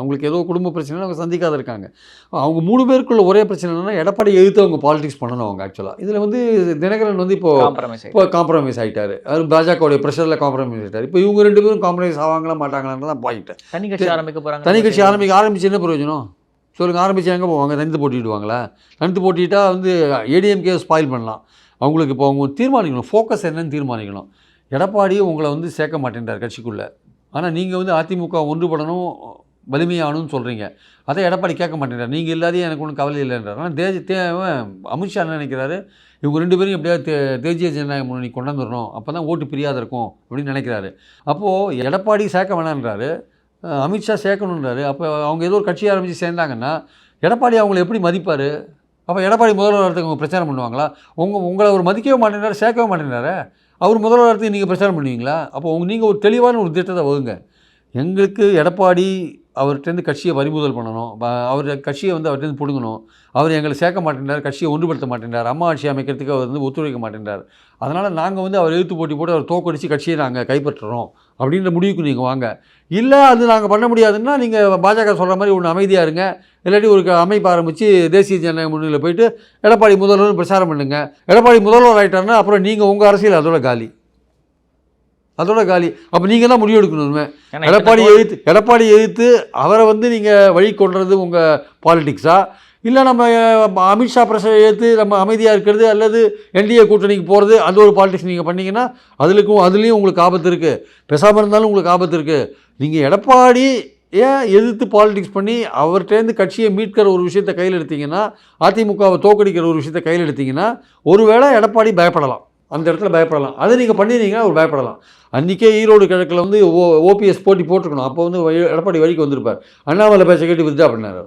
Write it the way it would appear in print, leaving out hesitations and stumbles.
அவங்களுக்கு ஏதோ குடும்ப பிரச்சனை அவங்க சந்திக்காத இருக்காங்க. அவங்க 3 பேருக்குள்ள ஒரே பிரச்சனை என்னன்னா எடப்பாடி எதிர்த்து அவங்க பாலிடிக்ஸ் பண்ணணும் அவங்க ஆக்சுவலாக. இதில் வந்து தினகரன் வந்து இப்போ காம்ப்ரமைஸ் ஆகிட்டார். அவர் பாஜகவுடைய ப்ரெஷரில் காம்ப்ரமைஸ் ஆகிட்டார். இப்போ இவங்க 2 பேரும் காம்ப்ரமைஸ் ஆவாங்களா மாட்டாங்களான்னு தான் பாயிண்ட். தனி கட்சி ஆரம்பிக்க போகிறாங்க. தனி கட்சி ஆரம்பிச்சு என்ன பிரயோஜனம் சொல்லுங்கள்? ஆரம்பிச்சு எங்கே போவாங்க? தனித்து போட்டிடுவாங்களா? தனித்து போட்டிட்டா வந்து ஏடிஎம்கே ஸ்பாயில் பண்ணலாம். அவங்களுக்கு இப்போ அவங்க தீர்மானிக்கணும், ஃபோக்கஸ் என்னன்னு தீர்மானிக்கணும். எடப்பாடி உங்களை வந்து சேர்க்க மாட்டேன்றார் கட்சிக்குள்ளே. ஆனால் நீங்கள் வந்து அதிமுக ஒன்றுபடணும் வலிமையானும்னு சொல்கிறீங்க. அதை எடப்பாடி கேட்க மாட்டேங்கிறார். நீங்கள் இல்லாதையும் எனக்கு ஒன்றும் கவலை இல்லைன்றார். ஆனால் அமித்ஷா என்ன நினைக்கிறாரு, இவங்க 2 பேரும் எப்படியாவது தேசிய ஜனநாயக முன்னணி கொண்டு வந்துடணும், அப்போ தான் ஓட்டு பிரியாத இருக்கும் அப்படின்னு நினைக்கிறாரு. அப்போது எடப்பாடி சேர்க்க வேணான்றாரு, அமித்ஷா சேர்க்கணுன்றாரு. அப்போ அவங்க ஏதோ ஒரு கட்சி ஆரம்பித்து சேர்ந்தாங்கன்னா எடப்பாடி அவங்களை எப்படி மதிப்பார்? அப்போ எடப்பாடி முதல்வர் வரத்துக்கு அவங்க பிரச்சாரம் பண்ணுவாங்களா? உங்களை ஒரு மதிக்கவே மாட்டேங்கிறாரு, சேர்க்கவே மாட்டேங்கிறாரு. அவர் முதல்வர் வரத்துக்கு நீங்கள் பிரச்சாரம் பண்ணுவீங்களா? அப்போ நீங்கள் ஒரு தெளிவான ஒரு திட்டத்தை வகுங்க. எங்களுக்கு எடப்பாடி அவர்கிட்டருந்து கட்சியை பறிமுதல் பண்ணணும், அவர் கட்சியை வந்து அவர்கிட்டருந்து பிடுங்கணும். அவர் எங்களை சேர்க்க மாட்டேன்றார், கட்சியை ஒன்றுபடுத்த மாட்டேன்றார், அம்மா ஆட்சி அமைக்கிறதுக்கு அவர் வந்து ஒத்துழைக்க மாட்டேன்றார். அதனால் நாங்கள் வந்து அவர் எதிர்த்து போட்டி போட்டு அவர் தோக்கடிச்சு கட்சியை நாங்கள் கைப்பற்றுறோம் அப்படின்ற முடிவுக்கு நீங்கள் வாங்க. இல்லை அது நாங்கள் பண்ண முடியாதுன்னா நீங்கள் பாஜக சொல்கிற மாதிரி ஒன்று அமைதியாக இருங்க, இல்லாட்டி ஒரு அமைப்பு ஆரம்பித்து தேசிய ஜனநாயக முன்னணியில் போயிட்டு எடப்பாடி முதல்வர் பிரச்சாரம் பண்ணுங்க. எடப்பாடி முதல்வர் ஆகிட்டாருன்னா அப்புறம் நீங்கள் உங்கள் அரசியல் அதோட காலி. அப்போ நீங்கள் தான் முடிவு எடுக்கணுமே. எடப்பாடி எதிர்த்து அவரை வந்து நீங்கள் வழி கொண்டுறது உங்கள் பாலிடிக்ஸா, இல்லை நம்ம அமித்ஷா பிரச்சனை எடுத்து நம்ம அமைதியாக இருக்கிறது, அல்லது என்டிஏ கூட்டணிக்கு போகிறது, அந்த ஒரு பாலிடிக்ஸ் நீங்கள் பண்ணிங்கன்னா அதுலேயும் உங்களுக்கு ஆபத்து இருக்குது. பேசாமல் இருந்தாலும் உங்களுக்கு ஆபத்து இருக்குது. நீங்கள் எடப்பாடி ஏன் எதிர்த்து பாலிடிக்ஸ் பண்ணி அவர்கிட்டேருந்து கட்சியை மீட்கிற ஒரு விஷயத்தை கையில் எடுத்திங்கன்னா, அதிமுகவை தோக்கடிக்கிற ஒரு விஷயத்தை கையில் எடுத்திங்கன்னா, ஒருவேளை எடப்பாடி பயப்படலாம், அந்த இடத்துல பயப்படலாம். அதை நீங்கள் பண்ணினீங்கன்னா அவர் பயப்படலாம். அன்றைக்கே ஈரோடு கிழக்கில் வந்து ஓபிஎஸ் போட்டி போட்டிருக்கணும். அப்போ வந்து எடப்பாடி வழிக்கு வந்திருப்பார். அண்ணாமலை பேச்சை கேட்டு வித்ட்ரா பண்ணார்.